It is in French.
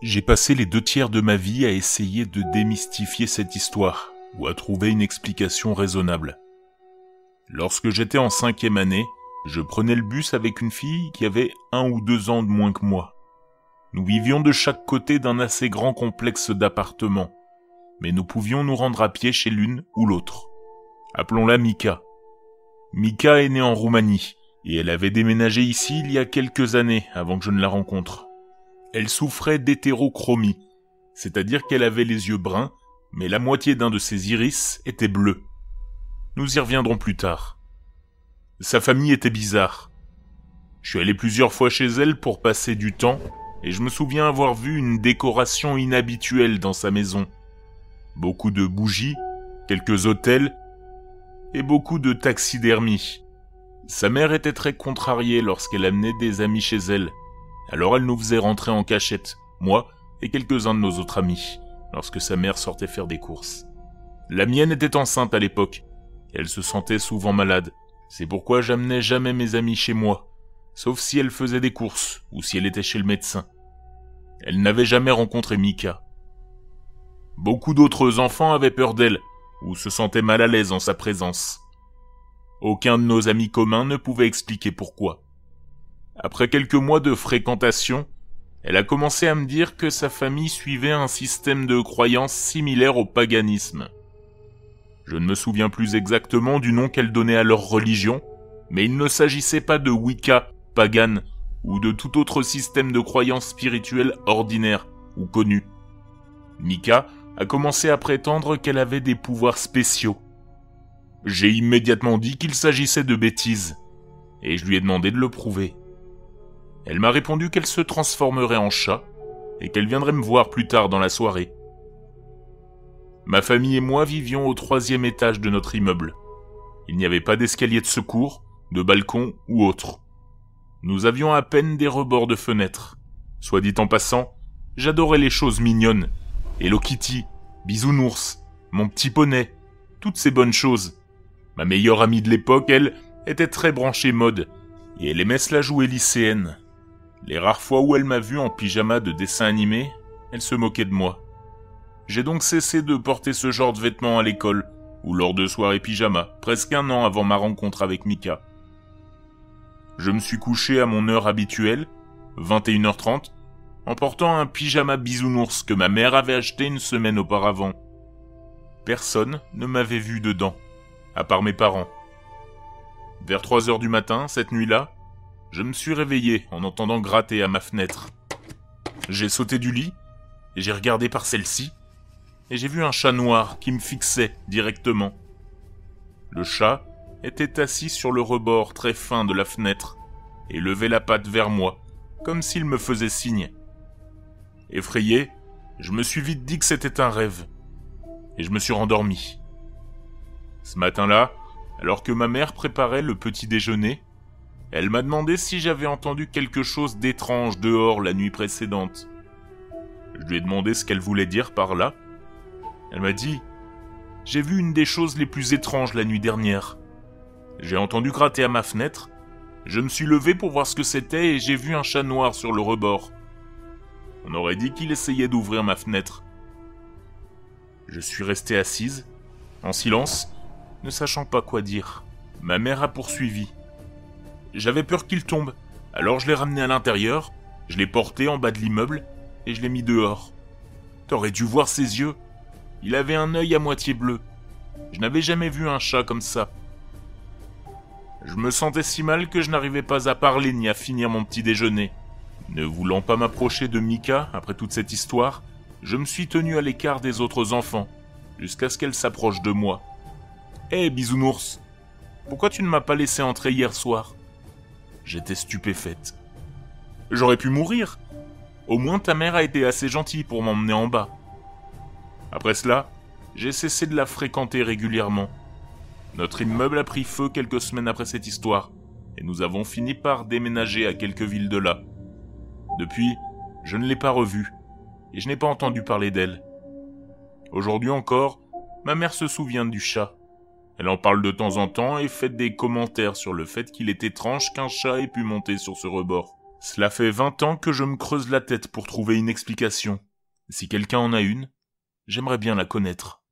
J'ai passé les 2 tiers de ma vie à essayer de démystifier cette histoire, ou à trouver une explication raisonnable. Lorsque j'étais en 5e année, je prenais le bus avec une fille qui avait 1 ou 2 ans de moins que moi. Nous vivions de chaque côté d'un assez grand complexe d'appartements, mais nous pouvions nous rendre à pied chez l'une ou l'autre. Appelons-la Mika. Mika est née en Roumanie, et elle avait déménagé ici il y a quelques années avant que je ne la rencontre. Elle souffrait d'hétérochromie, c'est-à-dire qu'elle avait les yeux bruns, mais la moitié d'un de ses iris était bleu. Nous y reviendrons plus tard. Sa famille était bizarre. Je suis allé plusieurs fois chez elle pour passer du temps, et je me souviens avoir vu une décoration inhabituelle dans sa maison. Beaucoup de bougies, quelques autels, et beaucoup de taxidermie. Sa mère était très contrariée lorsqu'elle amenait des amis chez elle. Alors elle nous faisait rentrer en cachette, moi et quelques-uns de nos autres amis, lorsque sa mère sortait faire des courses. La mienne était enceinte à l'époque, et elle se sentait souvent malade. C'est pourquoi j'amenais jamais mes amis chez moi, sauf si elle faisait des courses ou si elle était chez le médecin. Elle n'avait jamais rencontré Mika. Beaucoup d'autres enfants avaient peur d'elle, ou se sentaient mal à l'aise en sa présence. Aucun de nos amis communs ne pouvait expliquer pourquoi. Après quelques mois de fréquentation, elle a commencé à me dire que sa famille suivait un système de croyances similaire au paganisme. Je ne me souviens plus exactement du nom qu'elle donnait à leur religion, mais il ne s'agissait pas de Wicca, pagan, ou de tout autre système de croyances spirituelles ordinaire ou connu. Mika a commencé à prétendre qu'elle avait des pouvoirs spéciaux. J'ai immédiatement dit qu'il s'agissait de bêtises, et je lui ai demandé de le prouver. Elle m'a répondu qu'elle se transformerait en chat, et qu'elle viendrait me voir plus tard dans la soirée. Ma famille et moi vivions au 3e étage de notre immeuble. Il n'y avait pas d'escalier de secours, de balcon ou autre. Nous avions à peine des rebords de fenêtres. Soit dit en passant, j'adorais les choses mignonnes. Hello Kitty, Bisounours, mon petit poney, toutes ces bonnes choses. Ma meilleure amie de l'époque, elle, était très branchée mode, et elle aimait se la jouer lycéenne. Les rares fois où elle m'a vu en pyjama de dessin animé, elle se moquait de moi. J'ai donc cessé de porter ce genre de vêtements à l'école, ou lors de soirées pyjama, presque 1 an avant ma rencontre avec Mika. Je me suis couché à mon heure habituelle, 21h30, en portant un pyjama bisounours que ma mère avait acheté une semaine auparavant. Personne ne m'avait vu dedans, à part mes parents. Vers 3h du matin, cette nuit-là, je me suis réveillé en entendant gratter à ma fenêtre. J'ai sauté du lit, et j'ai regardé par celle-ci, et j'ai vu un chat noir qui me fixait directement. Le chat était assis sur le rebord très fin de la fenêtre, et levait la patte vers moi, comme s'il me faisait signe. Effrayé, je me suis vite dit que c'était un rêve, et je me suis rendormi. Ce matin-là, alors que ma mère préparait le petit déjeuner, elle m'a demandé si j'avais entendu quelque chose d'étrange dehors la nuit précédente. Je lui ai demandé ce qu'elle voulait dire par là. Elle m'a dit « J'ai vu une des choses les plus étranges la nuit dernière. J'ai entendu gratter à ma fenêtre, je me suis levé pour voir ce que c'était et j'ai vu un chat noir sur le rebord. On aurait dit qu'il essayait d'ouvrir ma fenêtre. » Je suis resté assise, en silence, ne sachant pas quoi dire. Ma mère a poursuivi. J'avais peur qu'il tombe, alors je l'ai ramené à l'intérieur, je l'ai porté en bas de l'immeuble et je l'ai mis dehors. T'aurais dû voir ses yeux. Il avait un œil à moitié bleu. Je n'avais jamais vu un chat comme ça. Je me sentais si mal que je n'arrivais pas à parler ni à finir mon petit déjeuner. Ne voulant pas m'approcher de Mika après toute cette histoire, je me suis tenu à l'écart des autres enfants, jusqu'à ce qu'elle s'approche de moi. « Hé, Bisounours, pourquoi tu ne m'as pas laissé entrer hier soir ?» J'étais stupéfaite. J'aurais pu mourir. Au moins ta mère a été assez gentille pour m'emmener en bas. Après cela, j'ai cessé de la fréquenter régulièrement. Notre immeuble a pris feu quelques semaines après cette histoire, et nous avons fini par déménager à quelques villes de là. Depuis, je ne l'ai pas revue, et je n'ai pas entendu parler d'elle. Aujourd'hui encore, ma mère se souvient du chat. Elle en parle de temps en temps et fait des commentaires sur le fait qu'il est étrange qu'un chat ait pu monter sur ce rebord. Cela fait 20 ans que je me creuse la tête pour trouver une explication. Si quelqu'un en a une, j'aimerais bien la connaître.